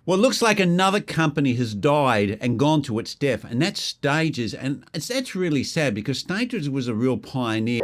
Well, it looks like another company has died and gone to its death, and that's Stages. And that's really sad because Stages was a real pioneer.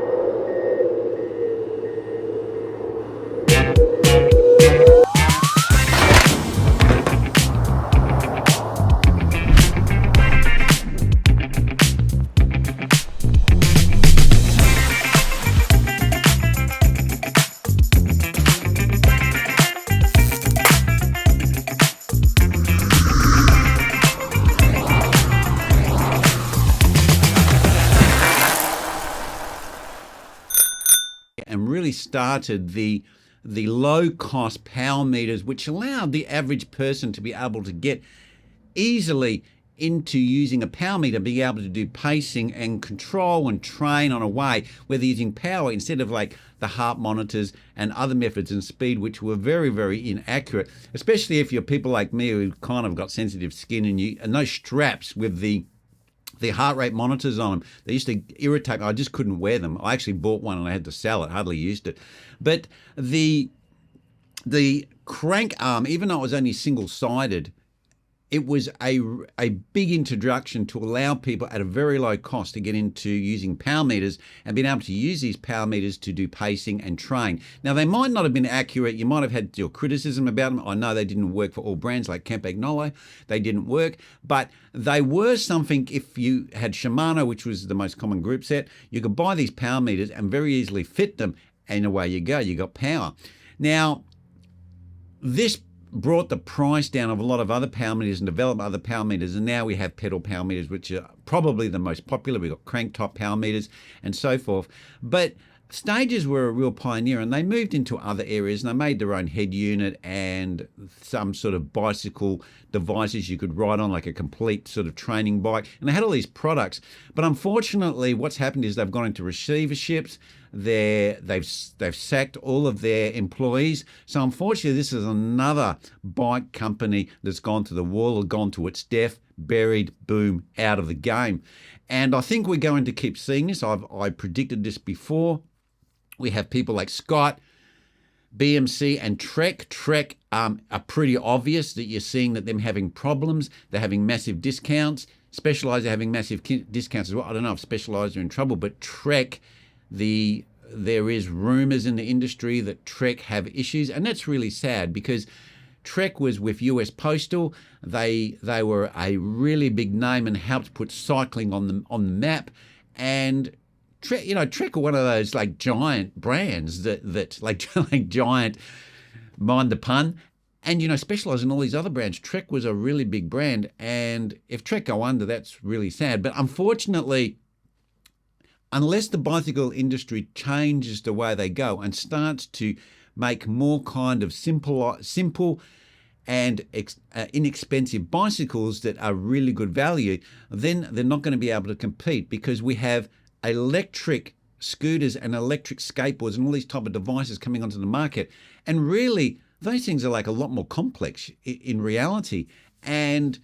And really started the low-cost power meters, which allowed the average person to be able to get easily into using a power meter, being able to do pacing and control and train on a way where they're using power instead of like the heart monitors and other methods and speed, which were very, very inaccurate, especially if you're people like me who kind of got sensitive skin and those straps with the heart rate monitors on them. They used to irritate me. I just couldn't wear them. I actually bought one and I had to sell it. Hardly used it. But the crank arm, even though it was only single-sided, it was a big introduction to allow people at a very low cost to get into using power meters and being able to use these power meters to do pacing and train. Now, they might not have been accurate. You might have had your criticism about them. I know they didn't work for all brands like Campagnolo. They didn't work, but they were something. If you had Shimano, which was the most common group set, you could buy these power meters and very easily fit them, and away you go. You got power. Now, this brought the price down of a lot of other power meters and developed other power meters, and now we have pedal power meters, which are probably the most popular. We've got crank top power meters and so forth. But Stages were a real pioneer, and they moved into other areas, and they made their own head unit and some sort of bicycle devices you could ride on, like a complete sort of training bike. And they had all these products. But unfortunately, what's happened is they've gone into receiverships. They've sacked all of their employees. So unfortunately, this is another bike company that's gone to the wall or gone to its death, buried, boom, out of the game. And I think we're going to keep seeing this. I predicted this before. We have people like Scott, BMC, and Trek. Trek are pretty obvious that you're seeing that them having problems. They're having massive discounts. Specialized are having massive discounts as well. I don't know if Specialized are in trouble, but Trek, there is rumors in the industry that Trek have issues, and that's really sad because Trek was with US Postal. They were a really big name and helped put cycling on the map. And Trek are one of those like giant brands that like giant, mind the pun. And Specialized in all these other brands. Trek was a really big brand, and if Trek go under, that's really sad. But unfortunately, unless the bicycle industry changes the way they go and starts to make more kind of simple and inexpensive bicycles that are really good value, then they're not going to be able to compete, because we have electric scooters and electric skateboards and all these type of devices coming onto the market. And really, those things are like a lot more complex in reality. And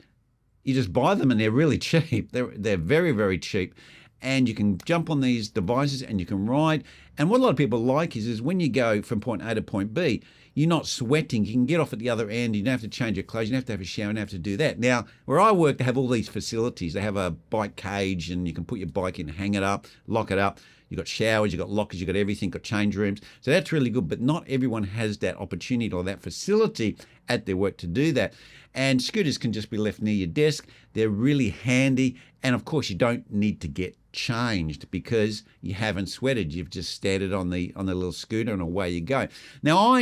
you just buy them and they're really cheap. They're very, very cheap. And you can jump on these devices and you can ride. And what a lot of people like is when you go from point A to point B, you're not sweating. You can get off at the other end. You don't have to change your clothes. You don't have to have a shower. You don't have to do that. Now, where I work, they have all these facilities. They have a bike cage, and you can put your bike in, hang it up, lock it up. You've got showers, you've got lockers, you've got everything, got change rooms. So that's really good. But not everyone has that opportunity or that facility at their work to do that. And scooters can just be left near your desk. They're really handy. And of course, you don't need to get changed because you haven't sweated. You've just standed on the little scooter and away you go. Now,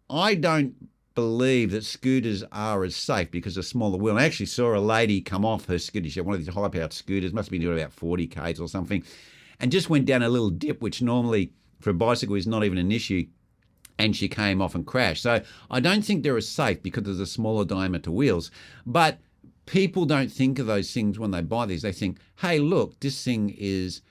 I don't believe that scooters are as safe because of smaller wheel. I actually saw a lady come off her scooter. She had one of these high-powered scooters, must have been doing about 40 k's or something, and just went down a little dip, which normally for a bicycle is not even an issue, and she came off and crashed. So I don't think they're as safe because of the smaller diameter wheels. But people don't think of those things when they buy these. They think, hey, look, this thing is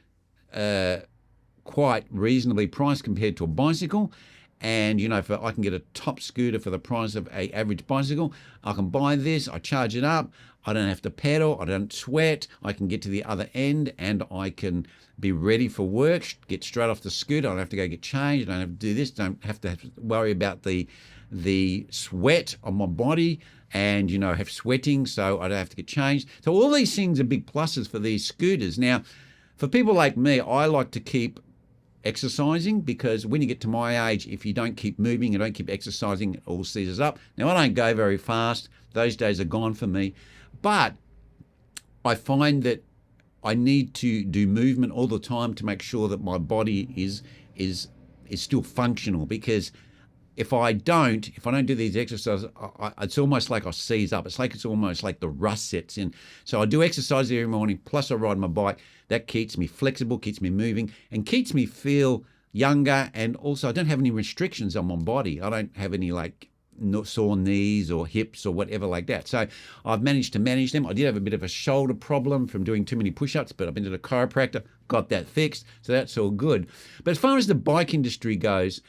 quite reasonably priced compared to a bicycle. And, if I can get a top scooter for the price of an average bicycle, I can buy this, I charge it up, I don't have to pedal, I don't sweat, I can get to the other end and I can be ready for work, get straight off the scooter, I don't have to go get changed, I don't have to do this, don't have to worry about the sweat on my body. and, have sweating, so I don't have to get changed. So all these things are big pluses for these scooters. Now, for people like me, I like to keep exercising, because when you get to my age, if you don't keep moving, you don't keep exercising, it all seizes up. Now, I don't go very fast. Those days are gone for me. But I find that I need to do movement all the time to make sure that my body is still functional, because if I don't do these exercises, it's almost like I seize up. It's almost like the rust sets in. So I do exercise every morning, plus I ride my bike. That keeps me flexible, keeps me moving, and keeps me feel younger. And also, I don't have any restrictions on my body. I don't have any sore knees or hips or whatever like that. So I've managed to manage them. I did have a bit of a shoulder problem from doing too many push-ups, but I've been to the chiropractor, got that fixed. So that's all good. But as far as the bike industry goes,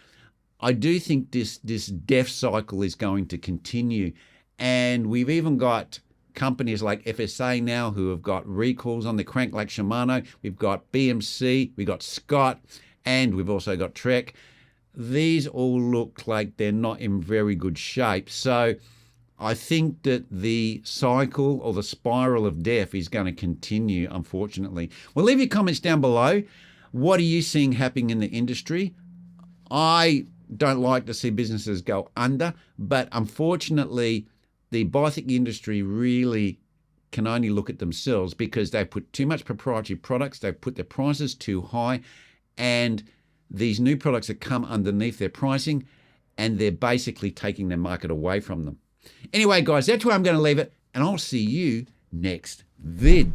I do think this death cycle is going to continue. And we've even got companies like FSA now who have got recalls on the crank like Shimano. We've got BMC, we've got Scott, and we've also got Trek. These all look like they're not in very good shape. So I think that the cycle or the spiral of death is going to continue, unfortunately. Well, leave your comments down below. What are you seeing happening in the industry? I don't like to see businesses go under, but unfortunately, the biotech industry really can only look at themselves, because they put too much proprietary products, they put their prices too high, and these new products that come underneath their pricing, and they're basically taking their market away from them. Anyway, guys, that's where I'm going to leave it, and I'll see you next vid.